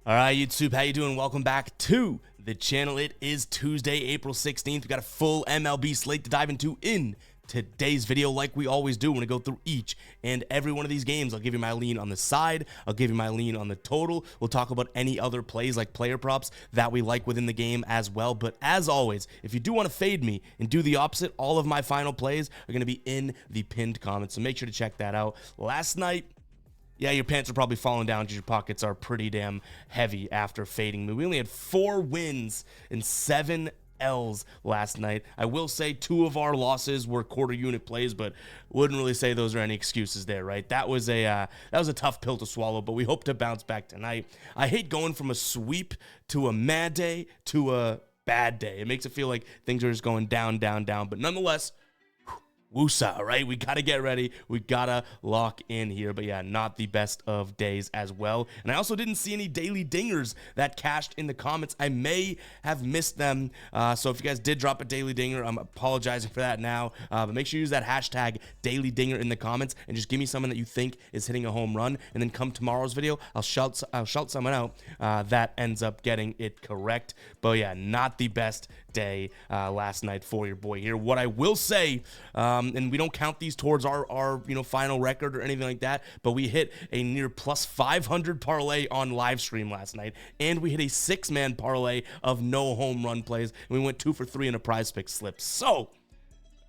All right, YouTube, how you doing? Welcome back to the channel. It is Tuesday, April 16th. We got a full MLB slate to dive into in today's video. Like we always do, we're going to go through each and every one of these games. I'll give you my lean on the side. I'll give you my lean on the total. We'll talk about any other plays like player props that we like within the game as well. But as always, if you do want to fade me and do the opposite, all of my final plays are going to be in the pinned comments. So make sure to check that out. Last night, yeah, your pants are probably falling down because your pockets are pretty damn heavy after fading me. We only had 4 wins and 7 L's last night. I will say 2 of our losses were quarter unit plays, but wouldn't really say those are any excuses there, right? That was a tough pill to swallow, but we hope to bounce back tonight. I hate going from a sweep to a mad day to a bad day. It makes it feel like things are just going down, down, down, but nonetheless, woosah, right? We got to get ready. We got to lock in here. But yeah, not the best of days as well. And I also didn't see any daily dingers that cashed in the comments. I may have missed them. So if you guys did drop a daily dinger, I'm apologizing for that now. But make sure you use that hashtag daily dinger in the comments and just give me someone that you think is hitting a home run. And then come tomorrow's video, I'll shout someone out that ends up getting it correct. But yeah, not the best day last night for your boy here. What I will say, and we don't count these towards our final record or anything like that, but we hit a near plus 500 parlay on live stream last night, and we hit a 6-man parlay of no home run plays, and we went 2 for 3 in a prize pick slip. So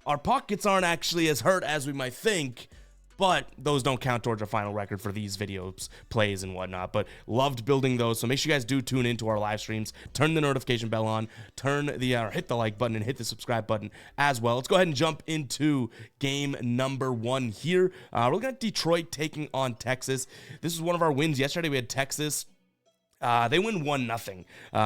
our pockets aren't actually as hurt as we might think, but those don't count towards our final record for these videos, plays, and whatnot. But loved building those, so make sure you guys do tune into our live streams. Turn the notification bell on, hit the like button, and hit the subscribe button as well. Let's go ahead and jump into game number 1 here. We're looking at Detroit taking on Texas. This is one of our wins yesterday. We had Texas. They win 1-0.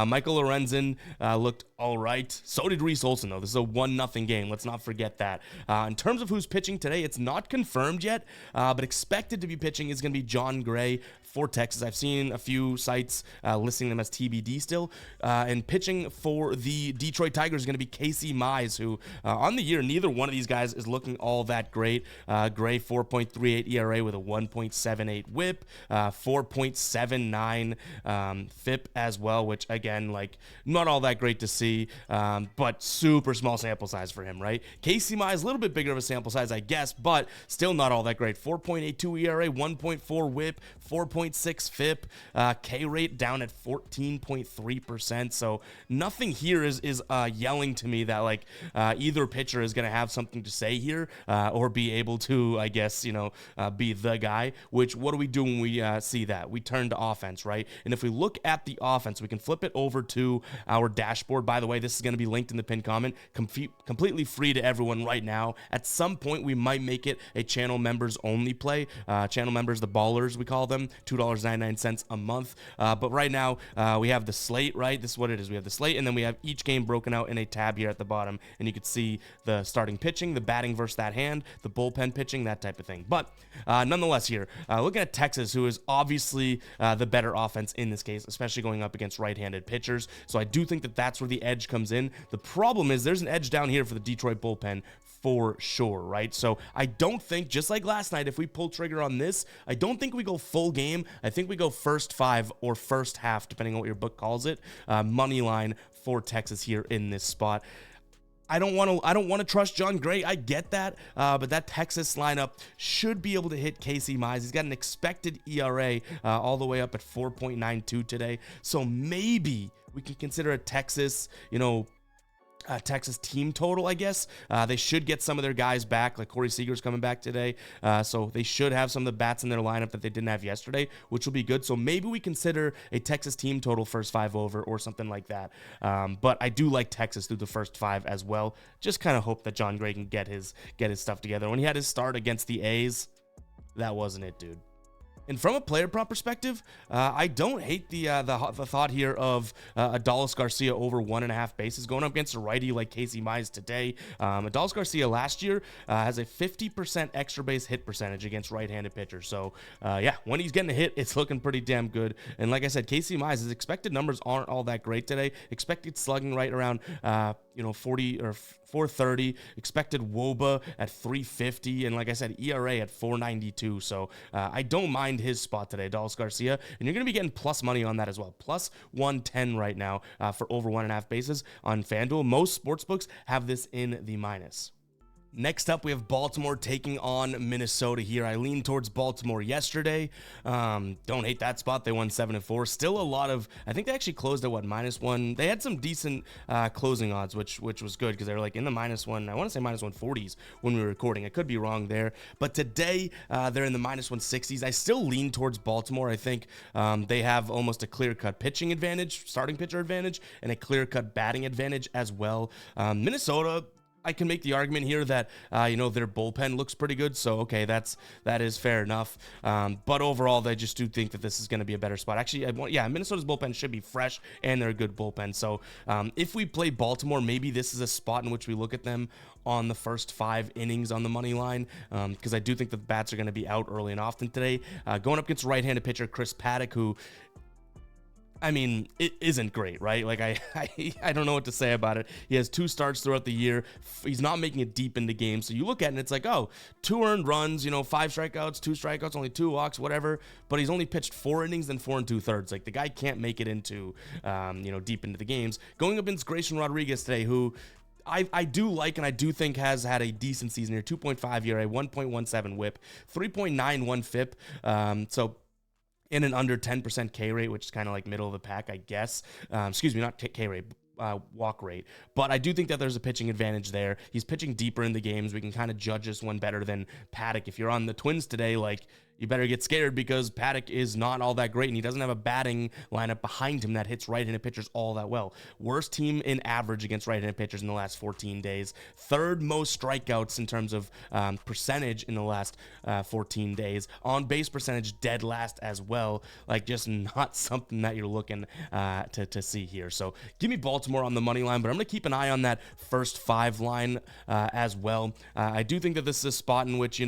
Michael Lorenzen looked all right. So did Reese Olson, though. This is a 1-0 game. Let's not forget that. In terms of who's pitching today, it's not confirmed yet, but expected to be pitching is going to be John Gray for Texas. I've seen a few sites listing them as TBD still. And pitching for the Detroit Tigers is going to be Casey Mize, who on the year, neither one of these guys is looking all that great. Gray, 4.38 ERA with a 1.78 whip, 4.79 FIP as well, which again, like, not all that great to see, but super small sample size for him, right? Casey Mize, a little bit bigger of a sample size, I guess, but still not all that great. 4.82 ERA, 1.4 whip, 4.6 FIP, K rate down at 14.3%. So nothing here is yelling to me that like either pitcher is going to have something to say here or be able to, I guess, be the guy. Which, what do we do when we see that? We turn to offense, right? And if we look at the offense, we can flip it over to our dashboard. By the way, this is going to be linked in the pinned comment, completely free to everyone right now. At some point, we might make it a channel members only play. Channel members, the ballers, we call them, $2.99 a month. But right now, we have the slate, right? This is what it is. We have the slate, and then we have each game broken out in a tab here at the bottom, and you can see the starting pitching, the batting versus that hand, the bullpen pitching, that type of thing. But nonetheless here, looking at Texas, who is obviously the better offense in this case, especially going up against right-handed pitchers. So I do think that that's where the edge comes in. The problem is there's an edge down here for the Detroit bullpen for sure, right? So I don't think, just like last night, if we pull trigger on this, I don't think we go full game. I think we go first 5 or first half, depending on what your book calls it. Money line for Texas here in this spot. I don't want to trust John Gray. I get that, but that Texas lineup should be able to hit Casey Mize. He's got an expected ERA all the way up at 4.92 today. So maybe we can consider a Texas, Texas team total, I guess. They should get some of their guys back, like Corey Seager's coming back today. So they should have some of the bats in their lineup that they didn't have yesterday, which will be good. So maybe we consider a Texas team total first 5 over or something like that. But I do like Texas through the first 5 as well. Just kind of hope that John Gray can get his stuff together. When he had his start against the A's, that wasn't it, dude. And from a player prop perspective, I don't hate the thought here of Adolis Garcia over 1.5 bases going up against a righty like Casey Mize today. Adolis Garcia last year has a 50% extra base hit percentage against right-handed pitchers. So yeah, when he's getting a hit, it's looking pretty damn good. And like I said, Casey Mize, his expected numbers aren't all that great today. Expected slugging right around 40 or 430, expected WOBA at 350, and like I said, ERA at 492. So I don't mind his spot today, Dallas Garcia, and you're going to be getting plus money on that as well. Plus 110 right now for over 1.5 bases on FanDuel. Most sportsbooks have this in the minus. Next up, we have Baltimore taking on Minnesota here. I leaned towards Baltimore yesterday. Don't hate that spot. They won 7-4. Still a lot of, I think they actually closed at what, -1. They had some decent closing odds, which was good because they were like in the -1. I want to say -140s when we were recording. I could be wrong there. But today, they're in the -160s. I still lean towards Baltimore. I think they have almost a clear-cut pitching advantage, starting pitcher advantage, and a clear-cut batting advantage as well. Minnesota, I can make the argument here that, their bullpen looks pretty good. So, okay, that is fair enough. But overall, I just do think that this is going to be a better spot. Actually, Minnesota's bullpen should be fresh, and they're a good bullpen. So, if we play Baltimore, maybe this is a spot in which we look at them on the first 5 innings on the money line, because I do think the bats are going to be out early and often today. Going up against right-handed pitcher Chris Paddock, who, I mean, it isn't great, right? Like, I don't know what to say about it. He has 2 starts throughout the year. He's not making it deep into games. So you look at it and it's like, oh, 2 earned runs, 5 strikeouts, 2 strikeouts, only 2 walks, whatever. But he's only pitched 4 innings and 4 2/3. Like, the guy can't make it into, deep into the games. Going up against Grayson Rodriguez today, who I do like and I do think has had a decent season here. 2.5 ERA, 1.17 WHIP, 3.91 FIP. So in an under 10% K rate, which is kind of like middle of the pack, I guess. Not K rate, walk rate. But I do think that there's a pitching advantage there. He's pitching deeper in the games. We can kind of judge this one better than Paddock. If you're on the Twins today, you better get scared because Paddock is not all that great, and he doesn't have a batting lineup behind him that hits right-handed pitchers all that well. Worst team in average against right-handed pitchers in the last 14 days. 3rd most strikeouts in terms of percentage in the last 14 days. On-base percentage, dead last as well. Just not something that you're looking to see here. So give me Baltimore on the money line, but I'm going to keep an eye on that first 5 line as well. I do think that this is a spot in which,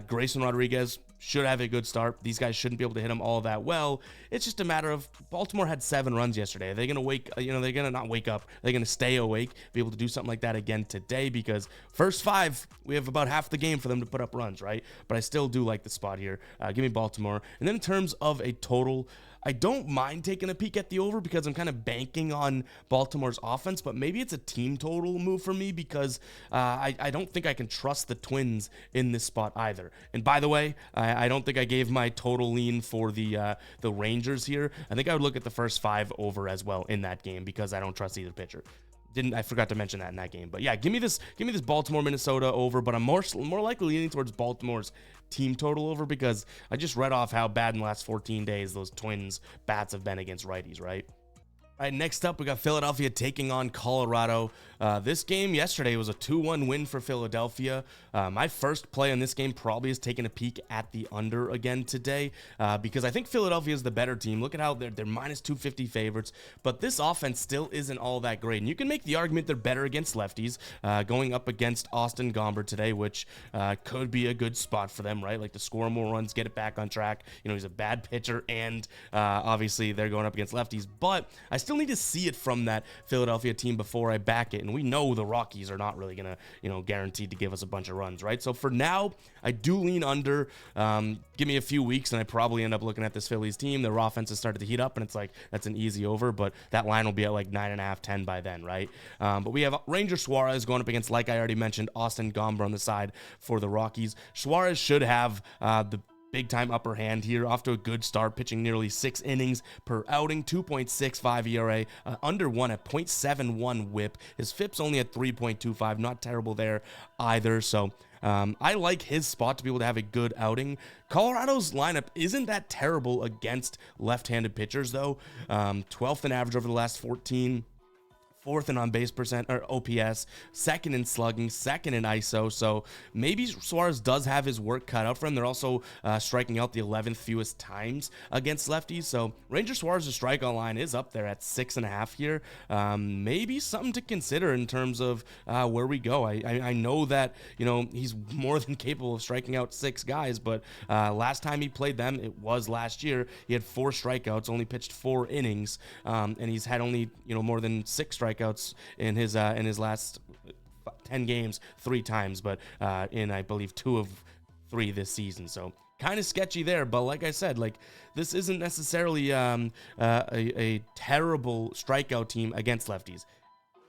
Grayson Rodriguez should have a good start. These guys shouldn't be able to hit him all that well. It's just a matter of Baltimore had 7 runs yesterday. Are they going to wake, they're going to not wake up. They're going to stay awake, be able to do something like that again today, because first 5, we have about half the game for them to put up runs, right? But I still do like the spot here. Give me Baltimore. And then in terms of a total, I don't mind taking a peek at the over because I'm kind of banking on Baltimore's offense, but maybe it's a team total move for me because I don't think I can trust the Twins in this spot either. And by the way, I don't think I gave my total lean for the Rangers here. I think I would look at the first 5 over as well in that game because I don't trust either pitcher. I forgot to mention that in that game. But yeah, give me this Baltimore Minnesota over, but I'm more likely leaning towards Baltimore's team total over because I just read off how bad in the last 14 days those Twins bats have been against righties, right? All right, next up, we got Philadelphia taking on Colorado. This game yesterday was a 2-1 win for Philadelphia. My first play on this game probably is taking a peek at the under again today because I think Philadelphia is the better team. Look at how they're -250 favorites, but this offense still isn't all that great. And you can make the argument they're better against lefties, going up against Austin Gomber today, which could be a good spot for them, right? Like to score more runs, get it back on track. He's a bad pitcher, and obviously they're going up against lefties, but I still need to see it from that Philadelphia team before I back it. And we know the Rockies are not really going to, guaranteed to give us a bunch of runs, right? So for now, I do lean under. Give me a few weeks and I probably end up looking at this Phillies team. Their offense has started to heat up and it's like, that's an easy over, but that line will be at like 9.5, 10 by then, right? But we have Ranger Suarez going up against, like I already mentioned, Austin Gomber on the side for the Rockies. Suarez should have the big time upper hand here, off to a good start, pitching nearly 6 innings per outing, 2.65 ERA, under 1 at 0.71 whip. His FIP's only at 3.25, not terrible there either. So I like his spot to be able to have a good outing. Colorado's lineup isn't that terrible against left-handed pitchers though. 12th in average over the last 14. 4th in on-base percent or OPS, 2nd in slugging, 2nd in ISO. So maybe Suarez does have his work cut out for him. They're also striking out the 11th fewest times against lefties. So Ranger Suarez's strikeout line is up there at 6.5 here. Maybe something to consider in terms of where we go. I know that he's more than capable of striking out 6 guys, but last time he played them, it was last year. He had 4 strikeouts, only pitched 4 innings, and he's had only more than 6 strikeouts strikeouts in his last 10 games 3 times, but in, I believe, 2 of 3 this season. So kind of sketchy there, but like I said, like this isn't necessarily a terrible strikeout team against lefties.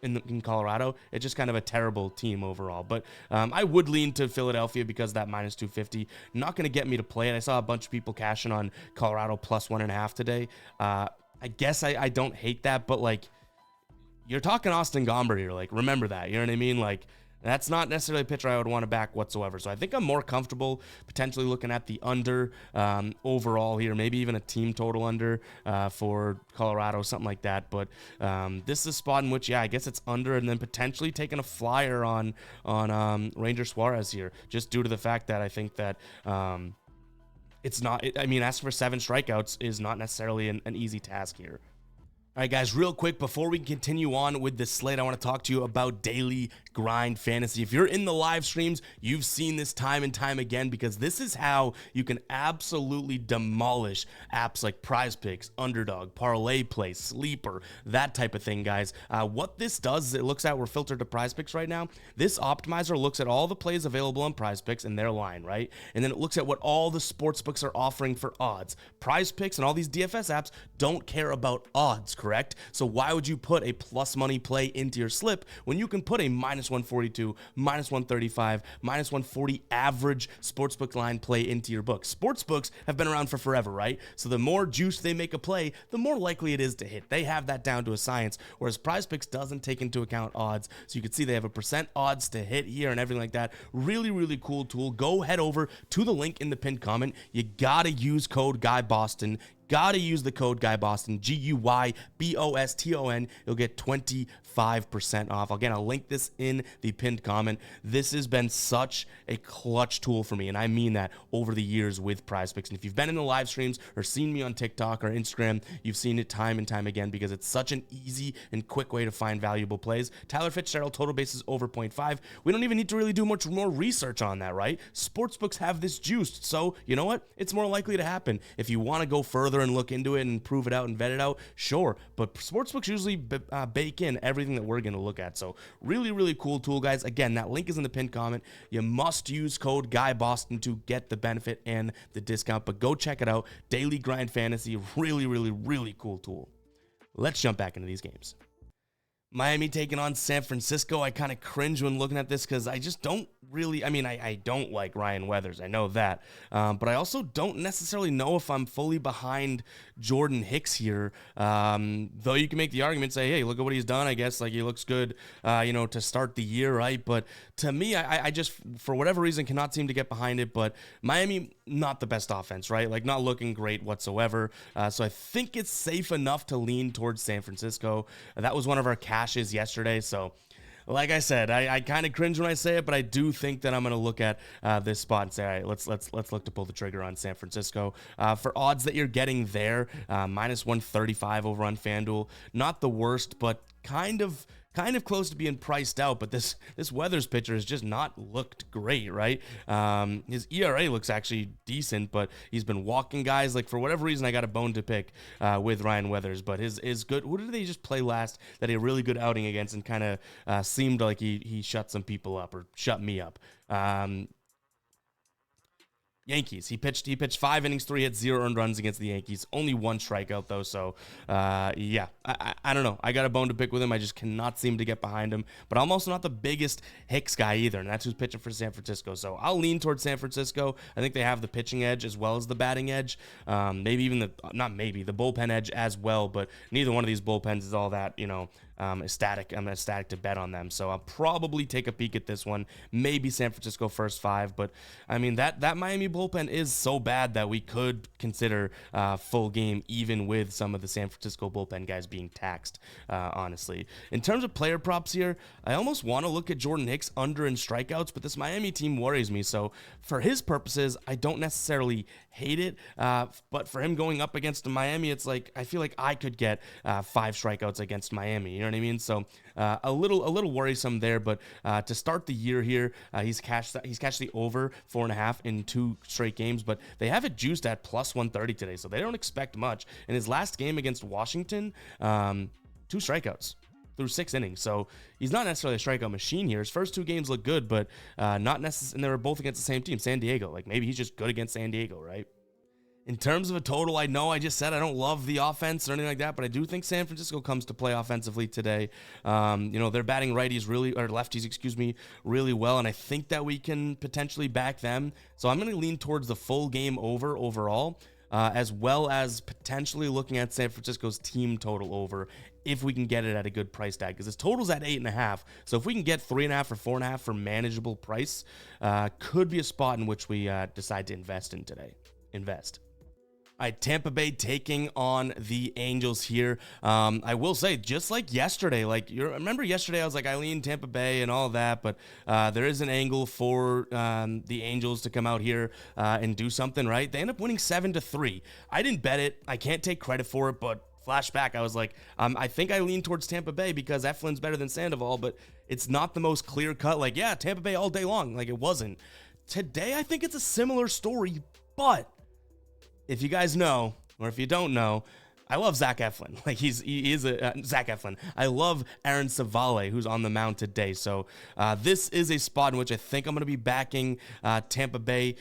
In Colorado, it's just kind of a terrible team overall. But I would lean to Philadelphia because that minus 250 not going to get me to play it. I saw a bunch of people cashing on Colorado plus 1.5 today. I guess I don't hate that, but like you're talking Austin Gomber here. Like remember that, you know what I mean? Like that's not necessarily a pitcher I would want to back whatsoever. So I think I'm more comfortable potentially looking at the under overall here, maybe even a team total under for Colorado, something like that. But this is a spot in which, yeah, I guess it's under, and then potentially taking a flyer on Ranger Suarez here, just due to the fact that I think that it's not. I mean, asking for 7 strikeouts is not necessarily an easy task here. All right, guys, real quick, before we continue on with this slate, I want to talk to you about Daily Grind Fantasy. If you're in the live streams, you've seen this time and time again, because this is how you can absolutely demolish apps like Prize Picks, Underdog, Parlay Play, Sleeper, that type of thing, guys. What this does is it looks at, we're filtered to Prize Picks right now. This optimizer looks at all the plays available on Prize Picks and their line, right? And then it looks at what all the sports books are offering for odds. Prize Picks and all these DFS apps don't care about odds, correct? So why would you put a plus money play into your slip when you can put a minus 142, minus 135, minus 140 average sportsbook line play into your book? Sportsbooks have been around for forever, right? So the more juice they make a play, the more likely it is to hit. They have that down to a science, whereas Prize Picks doesn't take into account odds. So you can see they have a percent odds to hit here and everything like that. Really, really cool tool. Go head over to the link in the pinned comment. You gotta use code GUYBOSTON. Gotta use the code GUYBOSTON, GUYBOSTON. You'll get 25% off. Again, I'll link this in the pinned comment. This has been such a clutch tool for me, and I mean that, over the years with Prize Picks. And if you've been in the live streams or seen me on TikTok or Instagram, you've seen it time and time again, because it's such an easy and quick way to find valuable plays. Tyler Fitzgerald, total bases over 0.5. We don't even need to really do much more research on that, right? Sportsbooks have this juiced, so you know what? It's more likely to happen. If you want to go further and look into it and prove it out and vet it out, sure, but sportsbooks usually bake in everything that we're going to look at. So really, really cool tool, guys. Again, that link is in the pinned comment. You must use code GUYBOSTON to get the benefit and the discount, but go check it out. Daily Grind Fantasy, really, really, really cool tool. Let's jump back into these games. Miami taking on San Francisco. I kind of cringe when looking at this because I just don't really, I don't like Ryan Weathers. I know that. But I also don't necessarily know if I'm fully behind Jordan Hicks here. Though you can make the argument, say, hey, look at what he's done. I guess like he looks good, to start the year, right? But to me, I just, for whatever reason, cannot seem to get behind it. But Miami, not the best offense, right? Like not looking great whatsoever. So I think it's safe enough to lean towards San Francisco. That was one of our cashes yesterday. So like I said, I kind of cringe when I say it, but I do think that I'm going to look at this spot and say, all right, let's look to pull the trigger on San Francisco. For odds that you're getting there, minus 135 over on FanDuel, not the worst, but kind of close to being priced out. But this Weathers pitcher has just not looked great, right? His ERA looks actually decent, but he's been walking guys. Like for whatever reason, I got a bone to pick with Ryan Weathers, but his good. Who did they just play last that he had a really good outing against and kind of seemed like he shut some people up, or shut me up? Yankees. He pitched 5 innings, 3 hits, 0 earned runs against the Yankees. Only 1 strikeout though. So yeah, I don't know. I got a bone to pick with him. I just cannot seem to get behind him. But I'm also not the biggest Hicks guy either, and that's who's pitching for San Francisco. So I'll lean towards San Francisco. I think they have the pitching edge as well as the batting edge. Maybe even the bullpen edge as well. But neither one of these bullpens is all that ecstatic. I'm ecstatic to bet on them. So I'll probably take a peek at this one. Maybe San Francisco first 5. But I mean that Miami bullpen is so bad that we could consider full game, even with some of the San Francisco bullpen guys being taxed, honestly. In terms of player props here, I almost want to look at Jordan Hicks under in strikeouts, but this Miami team worries me. So for his purposes, I don't necessarily hate it. But for him going up against Miami, it's like, I feel like I could get 5 strikeouts against Miami. You know what I mean? So a little worrisome there. But to start the year here, he's cashed the over 4.5 in 2 straight games, but they have it juiced at plus 130 today, so they don't expect much. In his last game against Washington, 2 strikeouts. through 6 innings. So he's not necessarily a strikeout machine here. His first 2 games look good, but not necessarily. And they were both against the same team, San Diego. Like maybe he's just good against San Diego, right? In terms of a total, I know I just said I don't love the offense or anything like that, but I do think San Francisco comes to play offensively today. They're batting lefties, really well, and I think that we can potentially back them. So I'm going to lean towards the full game over overall, as well as potentially looking at San Francisco's team total over if we can get it at a good price tag, because his total's at 8.5. So if we can get 3.5 or 4.5 for manageable price, could be a spot in which we decide to invest in today. All right, Tampa Bay taking on the Angels here. I will say, just like yesterday, remember yesterday I was like, I lean Tampa Bay and all that, but there is an angle for the Angels to come out here and do something, right? They end up winning 7-3. I didn't bet it. I can't take credit for it, but flashback, I was like, I think I lean towards Tampa Bay because Eflin's better than Sandoval, but it's not the most clear cut. Like, yeah, Tampa Bay all day long. Like, it wasn't. Today, I think it's a similar story, but if you guys know, or if you don't know, I love Zach Eflin. Like he is a Zach Eflin. I love Aaron Savale, who's on the mound today. So this is a spot in which I think I'm going to be backing Tampa Bay.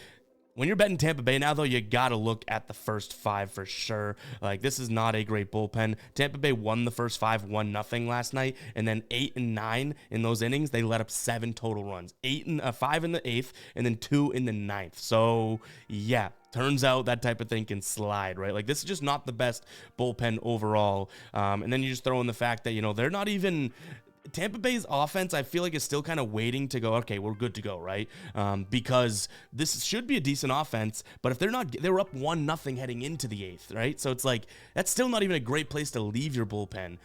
When you're betting Tampa Bay now, though, you got to look at the first 5 for sure. Like, this is not a great bullpen. Tampa Bay won the first 5, 1-0 last night, and then 8 and 9 in those innings, they let up 7 total runs. 5 in the 8th, and then 2 in the 9th. So, yeah. Turns out that type of thing can slide, right? Like, this is just not the best bullpen overall. And then you just throw in the fact that, they're not even... Tampa Bay's offense, I feel like, is still kind of waiting to go, okay, we're good to go, right? Because this should be a decent offense, but if they were up 1-0 heading into the 8th, right? So it's like, that's still not even a great place to leave your bullpen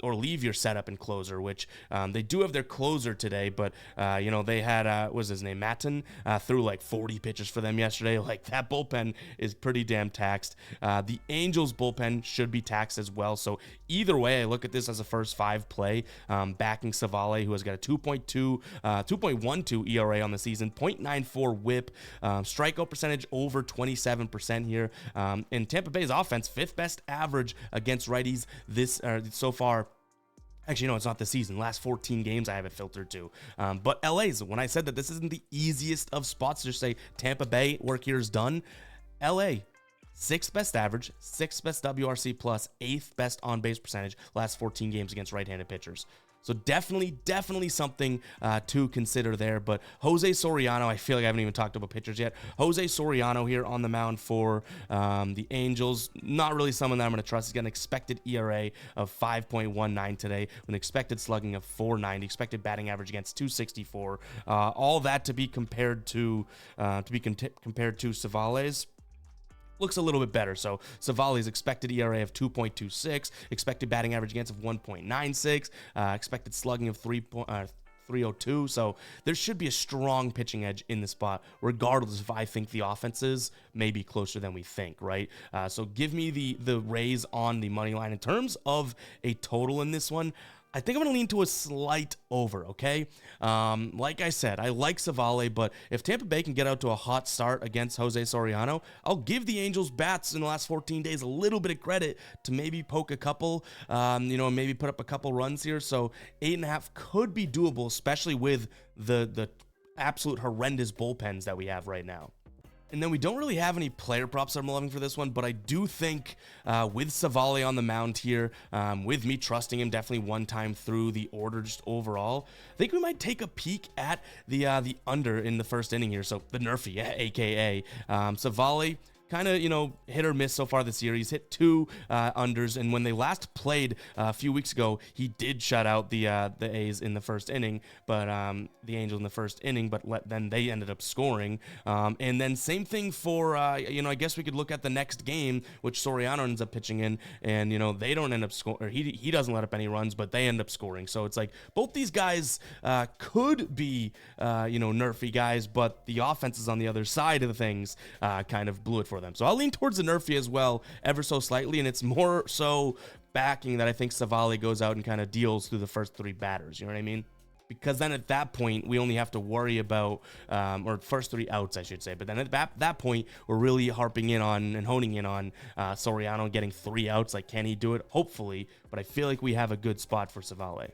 or leave your setup and closer, which they do have their closer today, but, they had, what was his name, Matten, threw like 40 pitches for them yesterday. Like, that bullpen is pretty damn taxed. The Angels bullpen should be taxed as well. So either way, I look at this as a first 5 play. Backing Savale, who has got a 2.12 ERA on the season, 0.94 whip, strikeout percentage over 27% here. And Tampa Bay's offense, 5th best average against righties this so far. Actually, no, it's not this season. Last 14 games I have it filtered to. But LA's, when I said that this isn't the easiest of spots to just say Tampa Bay, work here is done, LA, 6th best average, 6th best WRC plus, 8th best on-base percentage, last 14 games against right-handed pitchers. So definitely something to consider there. But Jose Soriano, I feel like I haven't even talked about pitchers yet. Jose Soriano here on the mound for the Angels. Not really someone that I'm going to trust. He's got an expected ERA of 5.19 today, with an expected slugging of 490, expected batting average against 264. All that to be compared to Savale's. Looks a little bit better. So Savale's expected ERA of 2.26, expected batting average against of 1.96, expected slugging of 302. So there should be a strong pitching edge in the spot, regardless if I think the offenses may be closer than we think, right? So give me the raise on the money line. In terms of a total in this one, I think I'm going to lean to a slight over, okay? Like I said, I like Savale, but if Tampa Bay can get out to a hot start against Jose Soriano, I'll give the Angels bats in the last 14 days a little bit of credit to maybe poke a couple, maybe put up a couple runs here. So 8.5 could be doable, especially with the absolute horrendous bullpens that we have right now. And then we don't really have any player props I'm loving for this one, but I do think with Savale on the mound here, with me trusting him definitely one time through the order just overall, I think we might take a peek at the under in the first inning here. So the Nerfy, aka Savale, kind of, hit or miss so far this year. He's hit 2 unders, and when they last played a few weeks ago, he did shut out the A's in the first inning, but the Angels in the first inning, but then they ended up scoring. And then same thing for, I guess we could look at the next game, which Soriano ends up pitching in, and, they don't end up scoring, or he doesn't let up any runs, but they end up scoring. So it's like both these guys could be, nerfy guys, but the offenses on the other side of the things kind of blew it for them. So I'll lean towards the nerfy as well, ever so slightly, and it's more so backing that I think Savale goes out and kind of deals through the first 3 batters. You know what I mean? because then at that point we only have to worry about or first 3 outs, I should say. But then at that point we're really harping in on and honing in on Soriano getting 3 outs. Like, can he do it? Hopefully, but I feel like we have a good spot for Savale.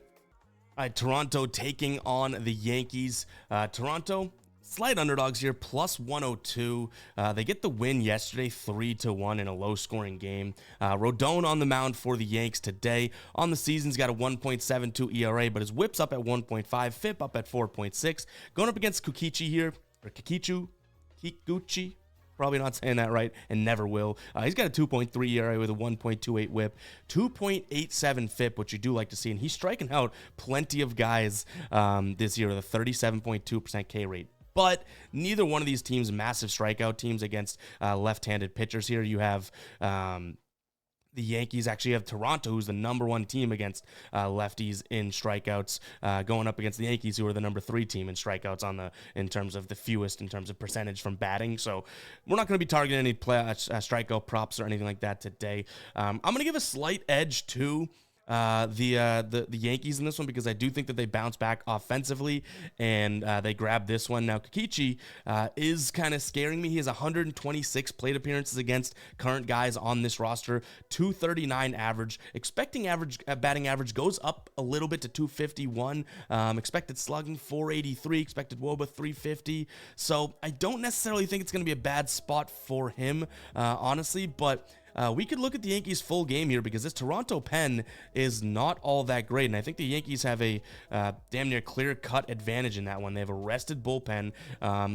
All right, Toronto taking on the Yankees. Toronto, slight underdogs here, plus 102. They get the win yesterday, 3-1 in a low-scoring game. Rodon on the mound for the Yanks today. On the season, he's got a 1.72 ERA, but his whip's up at 1.5, FIP up at 4.6. Going up against Kikuchi here, or Kikuchi. Probably not saying that right, and never will. He's got a 2.3 ERA with a 1.28 whip, 2.87 FIP, which you do like to see, and he's striking out plenty of guys this year with a 37.2% K rate. But neither one of these teams massive strikeout teams against left-handed pitchers here. You have the Yankees actually have Toronto, who's the #1 team against lefties in strikeouts, going up against the Yankees, who are the #3 team in strikeouts in terms of the fewest in terms of percentage from batting. So we're not going to be targeting any strikeout props or anything like that today. I'm going to give a slight edge to the Yankees in this one, because I do think that they bounce back offensively and they grab this one. Now, Kikuchi is kind of scaring me. He has 126 plate appearances against current guys on this roster, 239 average. Expecting average batting average goes up a little bit to 251. Expected slugging 483. Expected WOBA 350. So I don't necessarily think it's going to be a bad spot for him, honestly, but we could look at the Yankees' full game here, because this Toronto pen is not all that great, and I think the Yankees have a damn near clear-cut advantage in that one. They have a rested bullpen,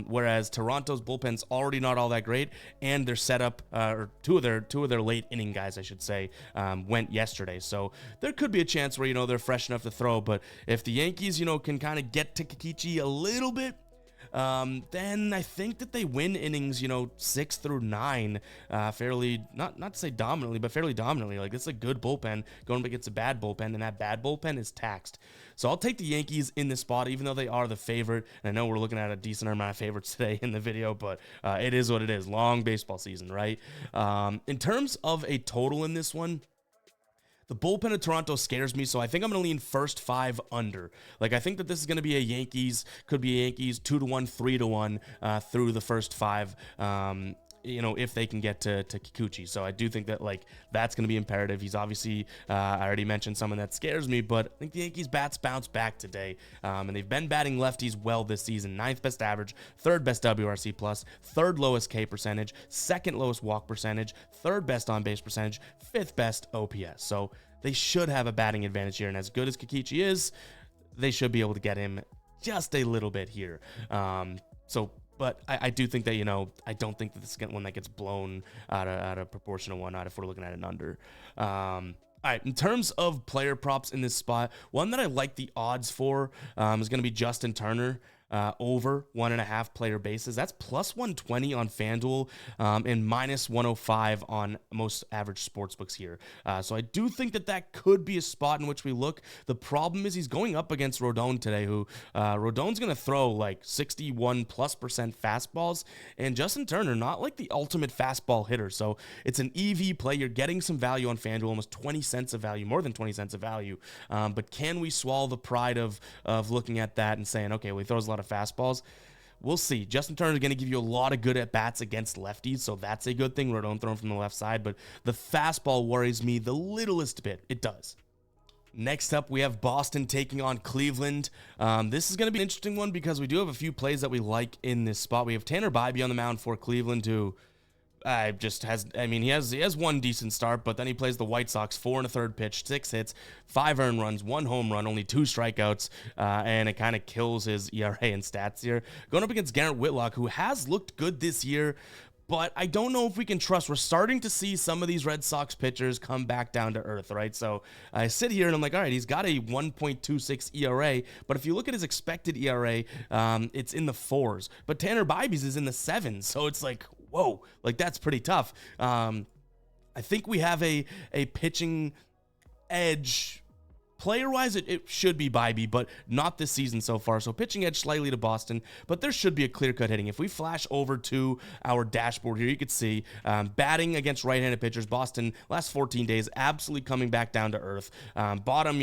whereas Toronto's bullpen's already not all that great, and their setup, or two of their late inning guys, I should say, went yesterday. So there could be a chance where they're fresh enough to throw. But if the Yankees can kind of get to Kikuchi a little bit, then I think that they win innings, 6 through 9, fairly, not to say dominantly, but fairly dominantly. Like, it's a good bullpen going up against a bad bullpen, and that bad bullpen is taxed. So I'll take the Yankees in this spot, even though they are the favorite. And I know we're looking at a decent amount of favorites today in the video, but it is what it is. Long baseball season, right? In terms of a total in this one, the bullpen of Toronto scares me, so I think I'm going to lean first 5 under. Like, I think that this is going to be a Yankees, could be a Yankees 2-1, 3-1 through the first 5, if they can get to Kikuchi. So I do think that, that's going to be imperative. He's obviously, I already mentioned someone that scares me, but I think the Yankees bats bounce back today. And they've been batting lefties well this season. 9th best average, 3rd best WRC+, 3rd lowest K percentage, 2nd lowest walk percentage, 3rd best on base percentage, 5th best OPS. So they should have a batting advantage here. And as good as Kikuchi is, they should be able to get him just a little bit here. But I do think that, I don't think that this is one that gets blown out of proportional one if we're looking at an under. All right, in terms of player props in this spot, one that I like the odds for is going to be Justin Turner. Over 1.5 player bases. That's plus 120 on FanDuel and minus 105 on most average sportsbooks here. So I do think that could be a spot in which we look. The problem is he's going up against Rodon today, who Rodon's going to throw 61+% fastballs, and Justin Turner, not like the ultimate fastball hitter. So it's an EV play. You're getting some value on FanDuel, almost 20 cents of value, more than 20 cents of value. But can we swallow the pride of looking at that and saying, okay, well, he throws a lot of fastballs? We'll see. Justin Turner is going to give you a lot of good at-bats against lefties, so that's a good thing. Rodon throwing from the left side, but the fastball worries me the littlest bit. It does. Next up, we have Boston taking on Cleveland. This is going to be an interesting one because we do have a few plays that we like in this spot. We have Tanner Bybee on the mound for Cleveland, who he has one decent start, but then he plays the White Sox, 4 1/3 pitch, 6 hits, 5 earned runs, 1 home run, only 2 strikeouts, and it kind of kills his ERA and stats here. Going up against Garrett Whitlock, who has looked good this year, but I don't know if we can trust. We're starting to see some of these Red Sox pitchers come back down to earth, right? So I sit here and I'm like, all right, he's got a 1.26 ERA, but if you look at his expected ERA, it's in the 4s. But Tanner Bybee's is in the 7s, so it's like, whoa, that's pretty tough. I think we have a pitching edge. Player-wise, it should be Bybee, but not this season so far. So pitching edge slightly to Boston, but there should be a clear-cut hitting. If we flash over to our dashboard here, you could see batting against right-handed pitchers. Boston, last 14 days, absolutely coming back down to earth. Bottom,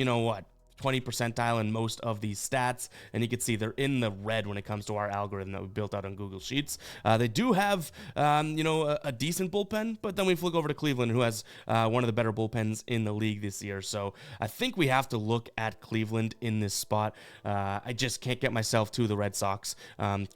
20 percentile in most of these stats, and you can see they're in the red when it comes to our algorithm that we built out on Google Sheets. They do have, a decent bullpen, but then we look over to Cleveland, who has one of the better bullpens in the league this year. So I think we have to look at Cleveland in this spot. I just can't get myself to the Red Sox.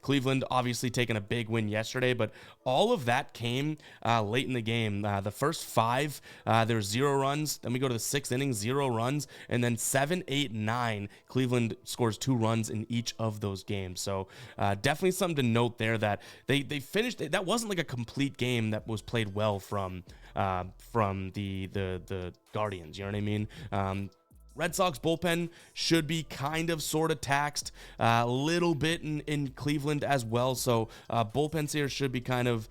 Cleveland obviously taking a big win yesterday, but all of that came late in the game. The first 5, there were 0 runs. Then we go to the 6th inning, 0 runs, and then 7, 8, 9, Cleveland scores 2 runs in each of those games. So definitely something to note there that they finished. That wasn't like a complete game that was played well from the Guardians. You know what I mean? Red Sox bullpen should be kind of sort of taxed a little bit in Cleveland as well. So bullpens here should be kind of,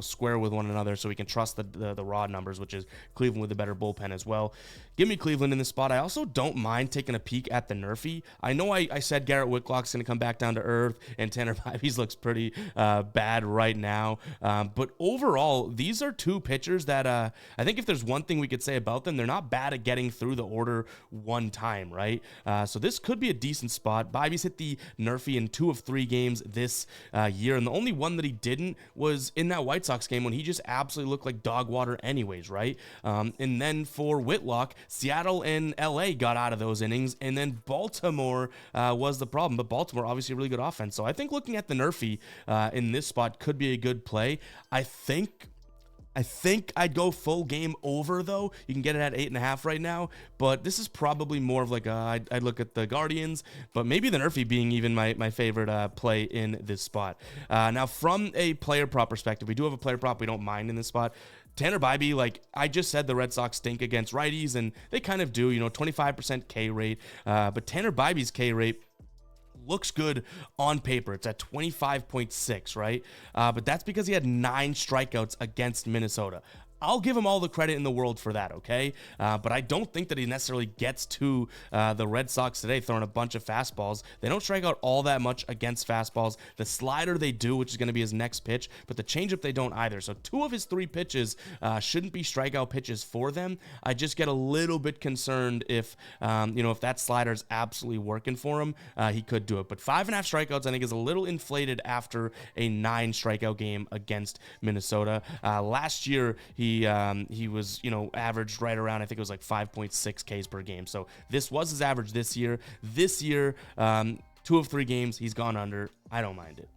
square with one another so we can trust the raw numbers, which is Cleveland with a better bullpen as well. Give me Cleveland in this spot. I also don't mind taking a peek at the Nerfy. I know I said Garrett Whitlock's going to come back down to earth, and Tanner Bibes looks pretty bad right now. But overall, these are 2 pitchers that I think if there's one thing we could say about them, they're not bad at getting through the order one time, right? So this could be a decent spot. Bibes hit the Nerfy in 2 of 3 games this year, and the only one that he didn't was in that White Sox game when he just absolutely looked like dog water anyways, right? And then for Whitlock, Seattle and LA got out of those innings, and then Baltimore was the problem, but Baltimore obviously a really good offense. So I think looking at the Nerfy in this spot could be a good play. I think I'd go full game over, though. You can get it at 8.5 right now, but this is probably more of like I'd look at the Guardians, but maybe the Nerfy being even my favorite play in this spot. Now, from a player prop perspective, we do have a player prop we don't mind in this spot. Tanner Bibee, like I just said, the Red Sox stink against righties, and they kind of do, 25% K rate, but Tanner Bibee's K rate looks good on paper. It's at 25.6, right? But that's because he had 9 strikeouts against Minnesota. I'll give him all the credit in the world for that, okay? But I don't think that he necessarily gets to the Red Sox today throwing a bunch of fastballs. They don't strike out all that much against fastballs. The slider they do, which is going to be his next pitch, but the changeup they don't either. So 2 of his 3 pitches shouldn't be strikeout pitches for them. I just get a little bit concerned if that slider is absolutely working for him. He could do it. But 5.5 strikeouts, I think, is a little inflated after a 9 strikeout game against Minnesota. Last year, he was, averaged right around, I think it was like 5.6 Ks per game. So this was his average this year. 2 of 3 games, he's gone under. I don't mind it.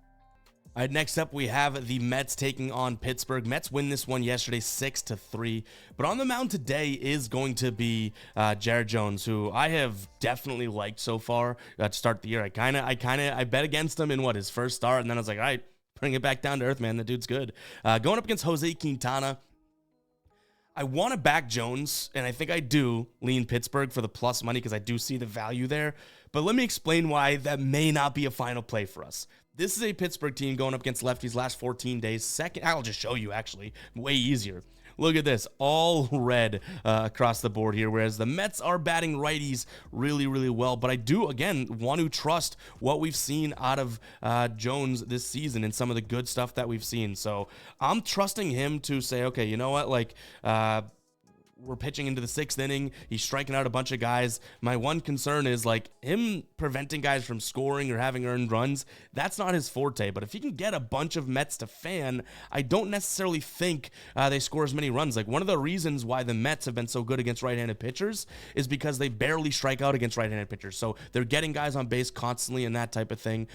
All right, next up, we have the Mets taking on Pittsburgh. Mets win this one yesterday, 6-3. But on the mound today is going to be Jared Jones, who I have definitely liked so far to start the year. I bet against him in his first start, and then I was like, all right, bring it back down to earth, man. The dude's good. Going up against Jose Quintana. I want to back Jones, and I think I do lean Pittsburgh for the plus money because I do see the value there. But let me explain why that may not be a final play for us. This is a Pittsburgh team going up against lefties last 14 days. I'll just show you, actually. Way easier. Look at this, all red across the board here, whereas the Mets are batting righties really, really well. But I do, again, want to trust what we've seen out of Jones this season and some of the good stuff that we've seen. So I'm trusting him to say, okay, you know what, we're pitching into the 6th inning. He's striking out a bunch of guys. My one concern is him preventing guys from scoring or having earned runs. That's not his forte. But if he can get a bunch of Mets to fan, I don't necessarily think they score as many runs. One of the reasons why the Mets have been so good against right-handed pitchers is because they barely strike out against right-handed pitchers. So they're getting guys on base constantly and that type of thing.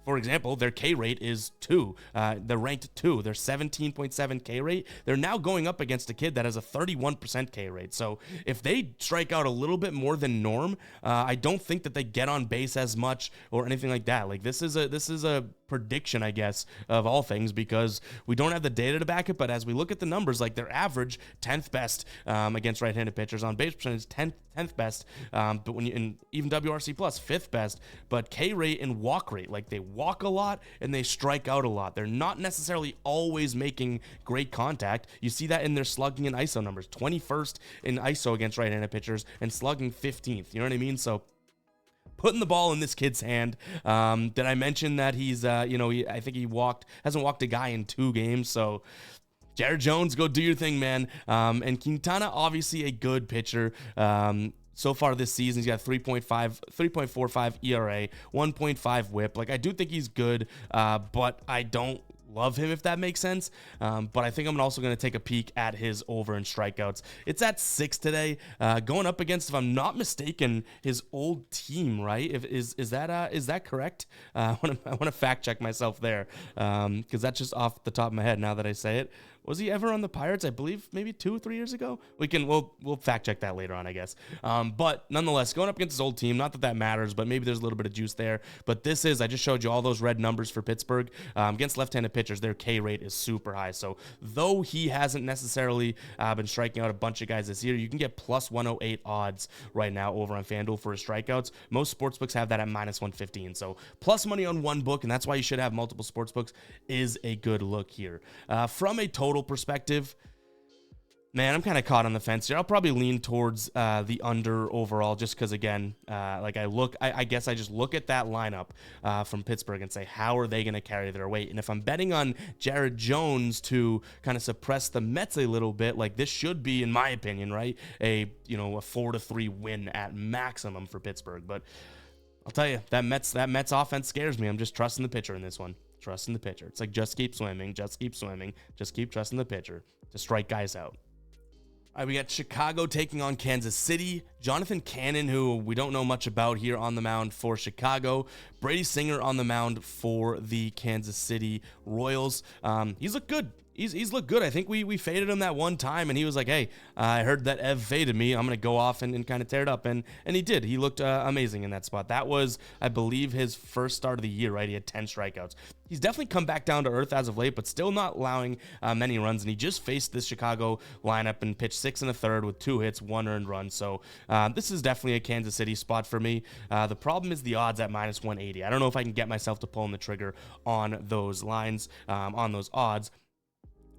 For example, their K rate is 2. They're ranked 2. They're 17.7 K rate. They're now going up against a kid that has a 31% K rate. So if they strike out a little bit more than norm, I don't think that they get on base as much or anything like that. This is a prediction, I guess, of all things, because we don't have the data to back it. But as we look at the numbers, their average 10th best against right-handed pitchers, on base percentage 10th best, but when you in even WRC plus 5th best. But K rate and walk rate, they walk a lot and they strike out a lot. They're not necessarily always making great contact. You see that in their slugging and ISO numbers, 21st in ISO against right-handed pitchers and slugging 15th. You know what I mean? So putting the ball in this kid's hand. Did I mention that he's, I think he hasn't walked a guy in 2 games. So Jared Jones, go do your thing, man. And Quintana, obviously a good pitcher. so far this season. He's got 3.45 ERA, 1.5 WHIP. Like, I do think he's good, but I don't love him, if that makes sense. But I think I'm also going to take a peek at his over in strikeouts. It's at 6 today, going up against, if I'm not mistaken, his old team, right? Is that correct? I want to fact check myself there, because that's just off the top of my head now that I say it. Was he ever on the Pirates? I believe maybe 2 or 3 years ago. We'll fact check that later on, I guess. But nonetheless, going up against his old team, not that matters, but maybe there's a little bit of juice there. But I just showed you all those red numbers for Pittsburgh. Against left-handed pitchers, their K rate is super high. So though he hasn't necessarily been striking out a bunch of guys this year, you can get plus 108 odds right now over on FanDuel for his strikeouts. Most sportsbooks have that at minus 115. So plus money on one book, and that's why you should have multiple sportsbooks, is a good look here. From a total perspective, man, I'm kind of caught on the fence here. I'll probably lean towards the under overall, just because, again, I guess I just look at that lineup from Pittsburgh and say, how are they going to carry their weight? And if I'm betting on Jared Jones to kind of suppress the Mets a little bit, like, this should be, in my opinion, right, a 4-3 win at maximum for Pittsburgh. But I'll tell you, that Mets offense scares me. I'm just trusting the pitcher in this one. Trusting the pitcher. It's like, just keep swimming, just keep trusting the pitcher to strike guys out. All right, we got Chicago taking on Kansas City. Jonathan Cannon, who we don't know much about here, on the mound for Chicago. Brady Singer on the mound for the Kansas City Royals. He's looked good. He's looked good. I think we faded him that one time, and he was like, hey, I heard that Ev faded me. I'm going to go off and kind of tear it up. And he did. He looked amazing in that spot. That was, I believe, his first start of the year, right? He had 10 strikeouts. He's definitely come back down to earth as of late, but still not allowing many runs. And he just faced this Chicago lineup and pitched 6 1/3 with 2 hits, 1 earned run. So this is definitely a Kansas City spot for me. The problem is the odds at minus 180. I don't know if I can get myself to pulling the trigger on those lines, on those odds.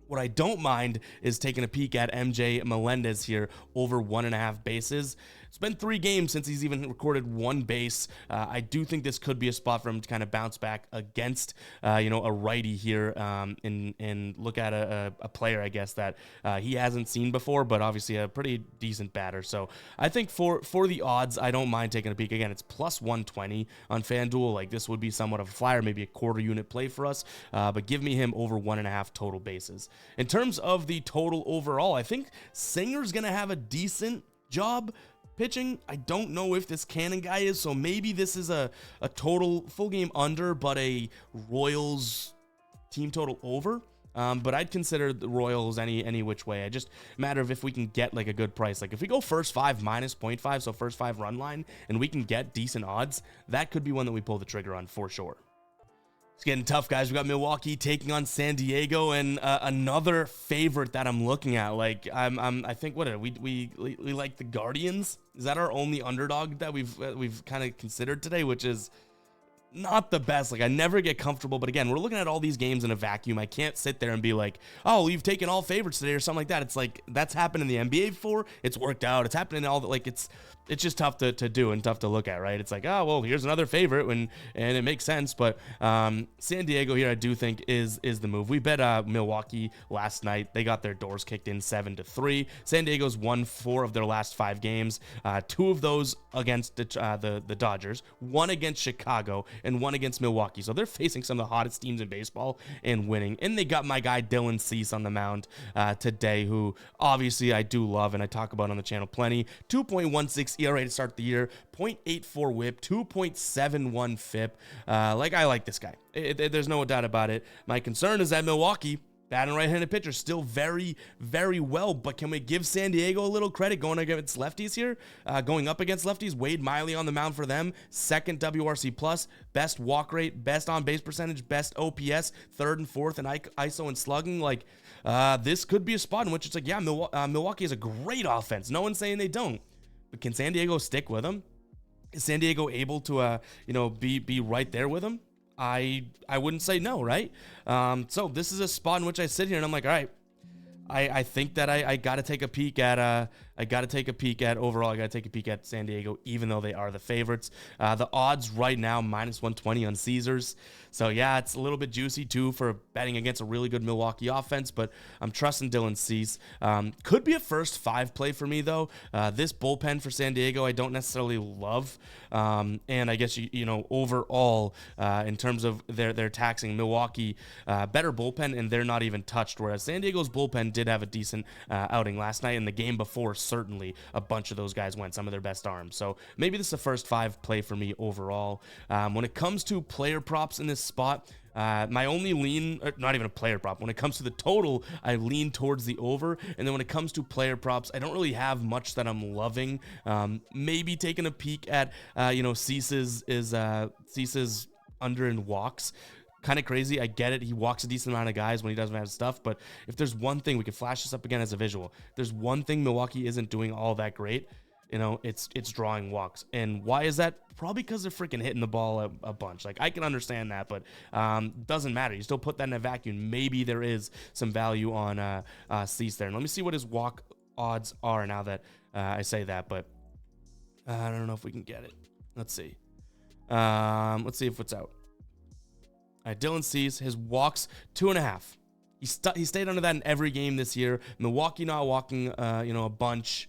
What I don't mind is taking a peek at MJ Melendez here over 1.5 bases. It's been 3 games since he's even recorded 1 base. I do think this could be a spot for him to kind of bounce back against, a righty here, and look at a player, I guess, that he hasn't seen before, but obviously a pretty decent batter. So I think for the odds, I don't mind taking a peek. Again, it's plus 120 on FanDuel. Like, this would be somewhat of a flyer, maybe a quarter unit play for us, but give me him over 1.5 total bases. In terms of the total overall, I think Singer's going to have a decent job pitching. I don't know if this Cannon guy is, so maybe this is a total full game under, but a Royals team total over. But I'd consider the Royals any which way. I just matter of if we can get like a good price. Like, if we go first 5 minus 0.5, so first 5 run line, and we can get decent odds, that could be one that we pull the trigger on for sure. It's getting tough, guys. We got Milwaukee taking on San Diego, and another favorite that I'm looking at. Like, I think, what are we like the Guardians? Is that our only underdog that we've kind of considered today, which is not the best. Like, I never get comfortable, but again, we're looking at all these games in a vacuum. I can't sit there and be like, oh, you've taken all favorites today or something like that. It's like, that's happened in the NBA before. It's worked out. It's happening in all the, like, it's just tough to do and tough to look at, right? It's like, oh, well, here's another favorite, and it makes sense. But San Diego here, I do think is the move. We bet Milwaukee last night. They got their doors kicked in 7-3. San Diego's won 4 of their last 5 games. 2 of those against the Dodgers, 1 against Chicago, and 1 against Milwaukee. So they're facing some of the hottest teams in baseball and winning. And they got my guy Dylan Cease on the mound today, who obviously I do love and I talk about on the channel plenty. 2.16 ERA to start the year, 0.84 WHIP, 2.71 FIP. I like this guy. There's no doubt about it. My concern is that Milwaukee, batting right-handed pitcher, still very, very well. But can we give San Diego a little credit going against lefties here? Going up against lefties, Wade Miley on the mound for them, 2nd WRC plus, best walk rate, best on-base percentage, best OPS, 3rd and 4th in ISO and slugging. Like, this could be a spot in which it's like, yeah, Milwaukee is a great offense. No one's saying they don't. But can San Diego stick with them? Is San Diego able to, be right there with them? I wouldn't say no, right? So this is a spot in which I sit here and I'm like, all right, I think that I got to take a peek at I got to take a peek at overall. I got to take a peek at San Diego, even though they are the favorites. The odds right now, -120 on Caesars. So yeah, it's a little bit juicy too for betting against a really good Milwaukee offense, but I'm trusting Dylan Cease. Could be a first 5 play for me though. This bullpen for San Diego, I don't necessarily love. And I guess, you know, overall, in terms of they're taxing Milwaukee, better bullpen, and they're not even touched. Whereas San Diego's bullpen did have a decent outing last night, and the game before, certainly a bunch of those guys went, some of their best arms. So maybe this is a first 5 play for me overall. When it comes to player props in this spot, my only lean, not even a player prop, when it comes to the total, I lean towards the over. And then when it comes to player props, I don't really have much that I'm loving. Maybe taking a peek at, you know, Cease's under in walks. Kind of crazy. I get it. He walks a decent amount of guys when he doesn't have stuff. But if there's one thing, we can flash this up again as a visual. If there's one thing Milwaukee isn't doing all that great, you know, it's drawing walks. And why is that? Probably because they're freaking hitting the ball a bunch. Like, I can understand that, but doesn't matter. You still put that in a vacuum. Maybe there is some value on Cease there. And let me see what his walk odds are now that I say that, but I don't know if we can get it. Let's see. Let's see if it's out. All right, Dylan Cease, his walks 2.5. He stayed under that in every game this year. Milwaukee not walking, you know, a bunch.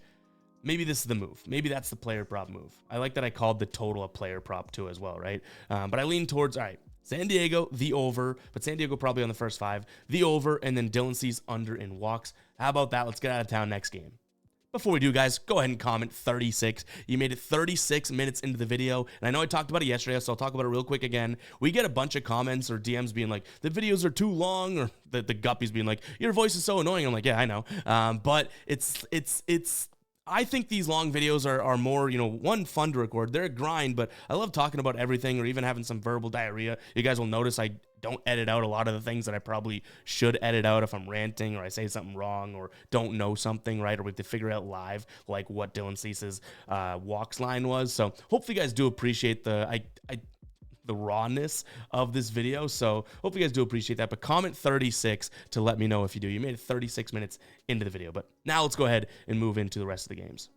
Maybe this is the move. Maybe that's the player prop move. I like that I called the total a player prop too as well, right? But I lean towards, all right, San Diego, the over, but San Diego probably on the first 5, the over, and then Dylan Cease under in walks. How about that? Let's get out of town next game. Before we do, guys, go ahead and comment 36. You made it 36 minutes into the video, and I know I talked about it yesterday, so I'll talk about it real quick again. We get a bunch of comments or DMs being like, the videos are too long, or the guppies being like, your voice is so annoying. I'm like, yeah, I know. But it's I think these long videos are more, you know, one, fun to record. They're a grind, but I love talking about everything or even having some verbal diarrhea. You guys will notice I don't edit out a lot of the things that I probably should edit out if I'm ranting or I say something wrong or don't know something, right? Or we have to figure out live, like what Dylan Cease's walks line was. So hopefully you guys do appreciate the rawness of this video. So hope you guys do appreciate that, but comment 36 to let me know if you do. You made it 36 minutes into the video, but now let's go ahead and move into the rest of the games.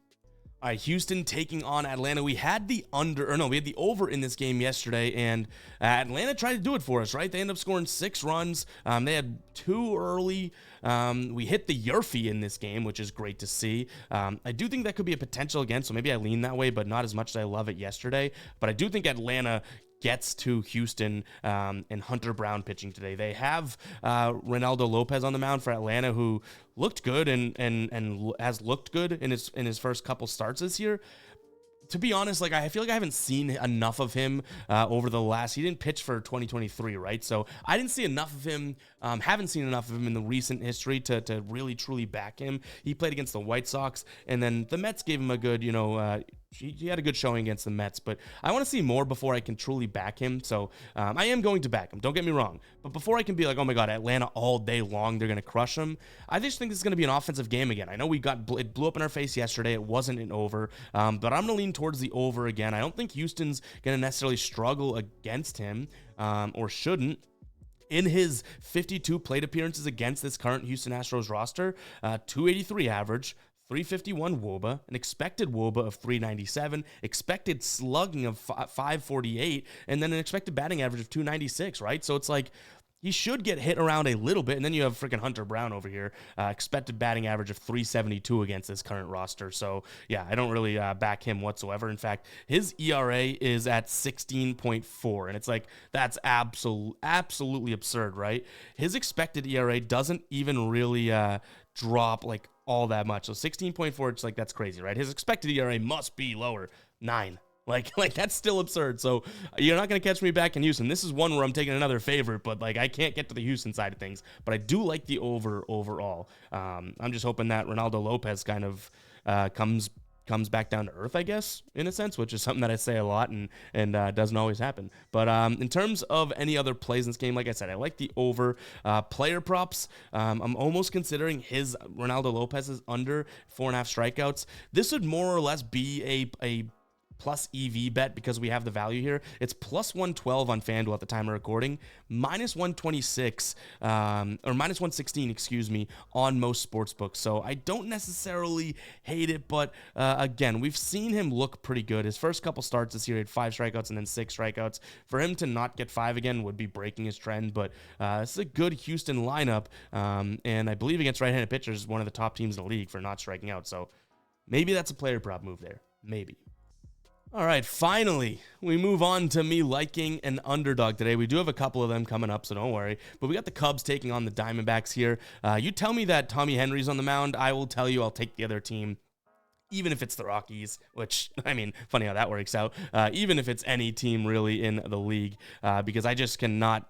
All right, Houston taking on Atlanta. We had the over in this game yesterday, and Atlanta tried to do it for us, right? They ended up scoring 6 runs. They had 2 early. We hit the Yurfie in this game, which is great to see. I do think that could be a potential again, so maybe I lean that way, but not as much as I love it yesterday. But I do think Atlanta gets to Houston and Hunter Brown pitching today. They have Ronaldo Lopez on the mound for Atlanta, who looked good and has looked good in his first couple starts this year. To be honest, like, I feel like I haven't seen enough of him over the last. He didn't pitch for 2023, right? So I didn't see enough of him. Haven't seen enough of him in the recent history to really truly back him. He played against the White Sox, and then the Mets gave him a good, you know, he had a good showing against the Mets, but I want to see more before I can truly back him. So I am going to back him. Don't get me wrong. But before I can be like, oh my God, Atlanta all day long, they're going to crush him. I just think this is going to be an offensive game again. I know it blew up in our face yesterday. It wasn't an over, but I'm going to lean towards the over again. I don't think Houston's going to necessarily struggle against him or shouldn't. In his 52 plate appearances against this current Houston Astros roster, 283 average, 351 WOBA, an expected WOBA of 397, expected slugging of 548, and then an expected batting average of 296, right? So it's like he should get hit around a little bit, and then you have freaking Hunter Brown over here, expected batting average of 372 against this current roster. So, yeah, I don't really back him whatsoever. In fact, his ERA is at 16.4, and it's like, that's absolutely absurd, right? His expected ERA doesn't even really drop, like, all that much. So 16.4, it's like, that's crazy, right? His expected ERA must be lower, 9. Like that's still absurd. So you're not going to catch me back in Houston. This is one where I'm taking another favorite, but like I can't get to the Houston side of things. But I do like the over overall. I'm just hoping that Ronaldo Lopez kind of comes back down to earth, I guess, in a sense, which is something that I say a lot and doesn't always happen. But in terms of any other plays in this game, like I said, I like the over. Player props, I'm almost considering his Ronaldo Lopez's under 4.5 strikeouts. This would more or less be a plus EV bet because we have the value here. It's plus 112 on FanDuel at the time of recording, minus 126 or minus 116, excuse me, on most sports books. So I don't necessarily hate it, but again, we've seen him look pretty good. His first couple starts this year, he had 5 strikeouts and then 6 strikeouts. For him to not get 5 again would be breaking his trend, but this is a good Houston lineup, and I believe against right-handed pitchers, one of the top teams in the league for not striking out. So maybe that's a player prop move there. Maybe. All right, finally, we move on to me liking an underdog today. We do have a couple of them coming up, so don't worry. But we got the Cubs taking on the Diamondbacks here. You tell me that Tommy Henry's on the mound, I will tell you I'll take the other team. Even if it's the Rockies, which, I mean, funny how that works out, even if it's any team really in the league, because I cannot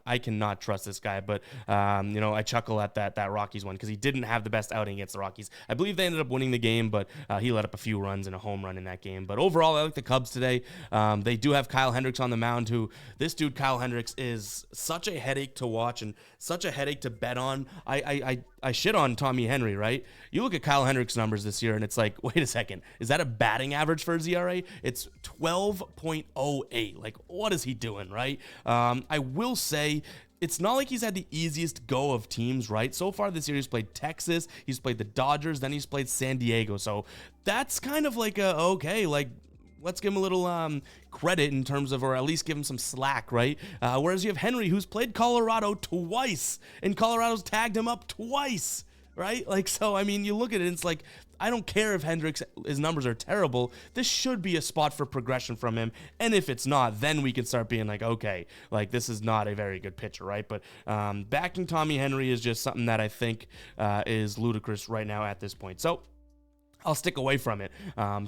trust this guy. But, I chuckle at that Rockies one because he didn't have the best outing against the Rockies. I believe they ended up winning the game, but he let up a few runs and a home run in that game. But overall, I like the Cubs today. They do have Kyle Hendricks on the mound, this dude, Kyle Hendricks, is such a headache to watch and such a headache to bet on. I shit on Tommy Henry, right? You look at Kyle Hendricks' numbers this year, and it's like, wait a second, is that a batting average for his ERA? It's 12.08. Like, what is he doing, right? I will say, it's not like he's had the easiest go of teams, right? So far this year, he's played Texas, he's played the Dodgers, then he's played San Diego. So that's kind of like let's give him a little credit in terms of, or at least give him some slack, right? Whereas you have Henry, who's played Colorado twice, and Colorado's tagged him up twice, right? Like, so, I mean, you look at it, and it's like, I don't care if his numbers are terrible. This should be a spot for progression from him. And if it's not, then we can start being like, okay, like, this is not a very good pitcher, right? But backing Tommy Henry is just something that I think is ludicrous right now at this point. So I'll stick away from it.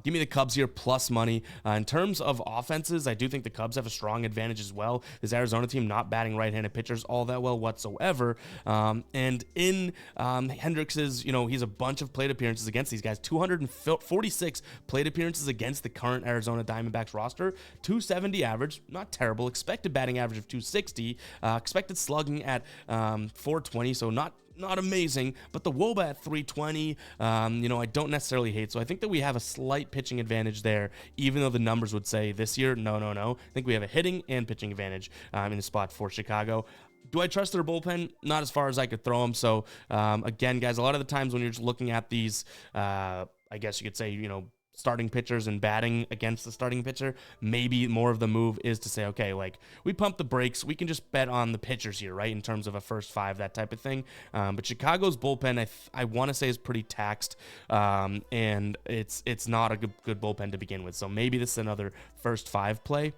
Give me the Cubs here, plus money. In terms of offenses, I do think the Cubs have a strong advantage as well. This Arizona team not batting right-handed pitchers all that well whatsoever. And in Hendricks's, he's a bunch of plate appearances against these guys. 246 plate appearances against the current Arizona Diamondbacks roster. 270 average, not terrible. Expected batting average of 260. Expected slugging at 420, so not amazing, but the WOBA at 320, I don't necessarily hate. So I think that we have a slight pitching advantage there, even though the numbers would say this year, no. I think we have a hitting and pitching advantage in the spot for Chicago. Do I trust their bullpen? Not as far as I could throw them. So again, guys, a lot of the times when you're just looking at these, I guess you could say, starting pitchers and batting against the starting pitcher, maybe more of the move is to say, okay, like, we pump the brakes, we can just bet on the pitchers here, right, in terms of a first 5, that type of thing. But Chicago's bullpen, I want to say, is pretty taxed, and it's not a good bullpen to begin with. So maybe this is another first 5 play.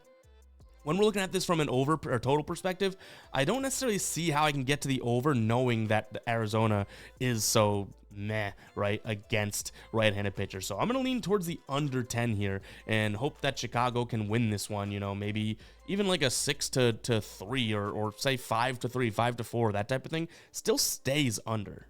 When we're looking at this from an over or total perspective, I don't necessarily see how I can get to the over knowing that the Arizona is so meh, right, against right-handed pitchers. So I'm going to lean towards the under 10 here and hope that Chicago can win this one, maybe even like a 6-3 or say 5-3, 5-4, that type of thing. Still stays under.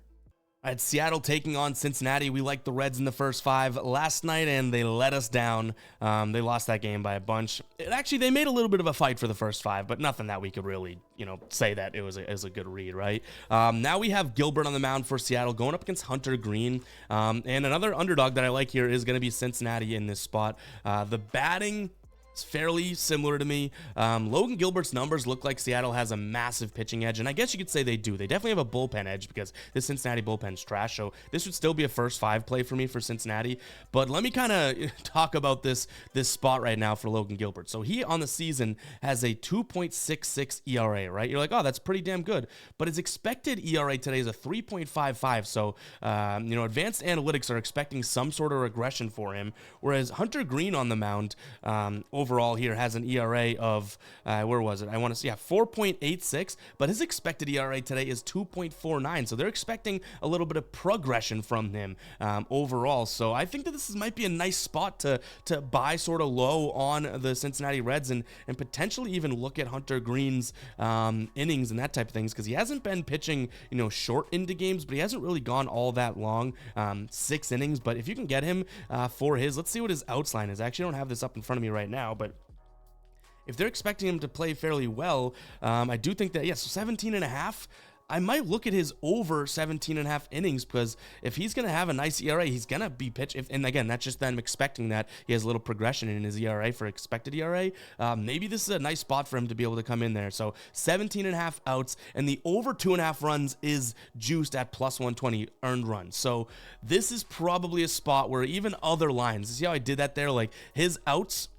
All right, Seattle taking on Cincinnati. We liked the Reds in the first 5 last night, and they let us down. They lost that game by a bunch. They made a little bit of a fight for the first 5, but nothing that we could really, say that it was a good read, right? Now we have Gilbert on the mound for Seattle going up against Hunter Green. And another underdog that I like here is going to be Cincinnati in this spot. The batting, it's fairly similar to me. Logan Gilbert's numbers look like Seattle has a massive pitching edge, and I guess you could say they do. They definitely have a bullpen edge because this Cincinnati bullpen's trash, so this would still be a first 5 play for me for Cincinnati. But let me kind of talk about this spot right now for Logan Gilbert. So he, on the season, has a 2.66 ERA, right? You're like, oh, that's pretty damn good. But his expected ERA today is a 3.55, so, advanced analytics are expecting some sort of regression for him, whereas Hunter Green on the mound, overall here has an ERA of, where was it? I want to see, 4.86, but his expected ERA today is 2.49. So they're expecting a little bit of progression from him overall. So I think that this might be a nice spot to buy sort of low on the Cincinnati Reds and potentially even look at Hunter Green's innings and that type of things, because he hasn't been pitching, short into games, but he hasn't really gone all that long, 6 innings. But if you can get him for let's see what his outs line is. I actually don't have this up in front of me right now, but if they're expecting him to play fairly well, I do think that, yes, 17.5. I might look at his over 17.5 innings, because if he's going to have a nice ERA, he's going to be pitch. And again, that's just them expecting that he has a little progression in his ERA for expected ERA. Maybe this is a nice spot for him to be able to come in there. So 17.5 outs, and the over 2.5 runs is juiced at plus 120 earned runs. So this is probably a spot where even other lines, see how I did that there? Like his outs,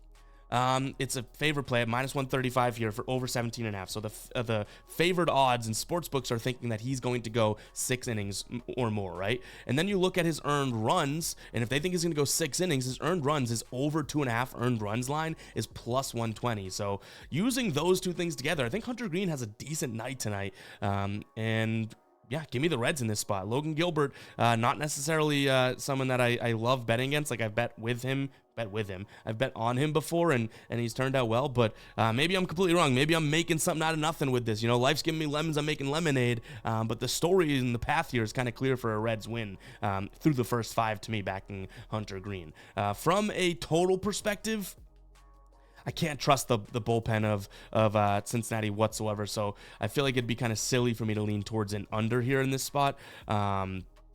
it's a favorite play at minus 135 here for over 17.5. So the favored odds and sports books are thinking that he's going to go 6 innings or more, right? And then you look at his earned runs, and if they think he's going to go 6 innings, his earned runs, his over 2.5 earned runs line is plus 120. So using those two things together, I think Hunter Green has a decent night tonight. And yeah, give me the Reds in this spot. Logan Gilbert, not necessarily someone that I love betting against. Like I've bet with him. I've bet on him before, and he's turned out well, but maybe I'm completely wrong. Maybe I'm making something out of nothing with this. You know, life's giving me lemons, I'm making lemonade, but the story and the path here is kind of clear for a Reds win through the first 5 to me, backing Hunter Green. From a total perspective, I can't trust the bullpen of Cincinnati whatsoever, so I feel like it'd be kind of silly for me to lean towards an under here in this spot.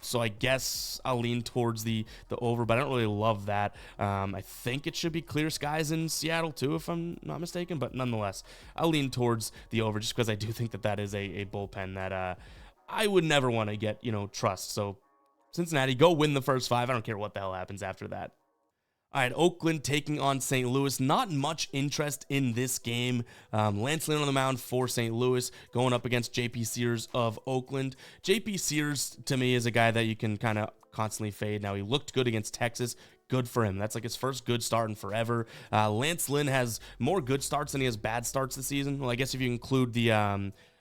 So I guess I'll lean towards the over, but I don't really love that. I think it should be clear skies in Seattle too, if I'm not mistaken, but nonetheless, I'll lean towards the over just because I do think that is a bullpen that I would never want to get, trust. So Cincinnati, go win the first 5. I don't care what the hell happens after that. All right, Oakland taking on St. Louis. Not much interest in this game. Lance Lynn on the mound for St. Louis, going up against J.P. Sears of Oakland. J.P. Sears, to me, is a guy that you can kind of constantly fade. Now, he looked good against Texas. Good for him. That's like his first good start in forever. Lance Lynn has more good starts than he has bad starts this season. Well, I guess if you include the...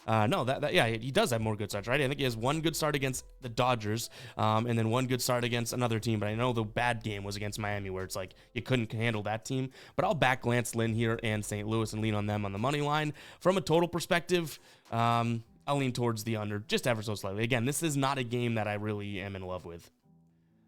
yeah, he does have more good starts, right? I think he has 1 good start against the Dodgers, and then 1 good start against another team, but I know the bad game was against Miami, where it's like you couldn't handle that team. But I'll back Lance Lynn here and St. Louis and lean on them on the money line. From a total perspective, I'll lean towards the under, just ever so slightly. Again, this is not a game that I really am in love with.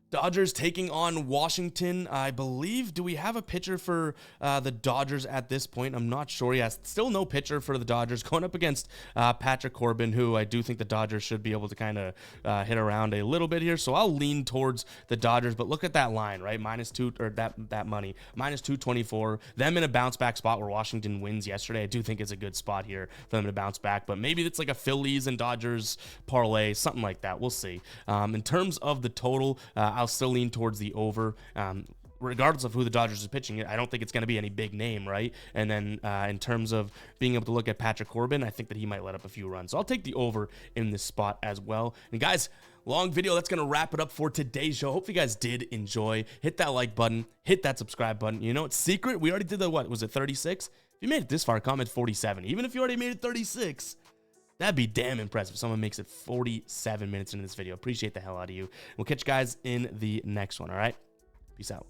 Dodgers taking on Washington. I believe, do we have a pitcher for the Dodgers at this point? I'm not sure. Yes, still no pitcher for the Dodgers, going up against Patrick Corbin, who I do think the Dodgers should be able to kind of hit around a little bit here. So I'll lean towards the Dodgers, but look at that line, right? -2, or that money, -224. Them in a bounce back spot where Washington wins yesterday. I do think it's a good spot here for them to bounce back, but maybe it's like a Phillies and Dodgers parlay, something like that. We'll see. In terms of the total, I'll still lean towards the over. Regardless of who the Dodgers is pitching, I don't think it's going to be any big name, right? And then in terms of being able to look at Patrick Corbin, I think that he might let up a few runs. So I'll take the over in this spot as well. And guys, long video. That's going to wrap it up for today's show. Hope you guys did enjoy. Hit that like button. Hit that subscribe button. You know, it's secret. We already did the, what was it, 36? If you made it this far, comment 47. Even if you already made it 36, that'd be damn impressive if someone makes it 47 minutes into this video. Appreciate the hell out of you. We'll catch you guys in the next one, all right? Peace out.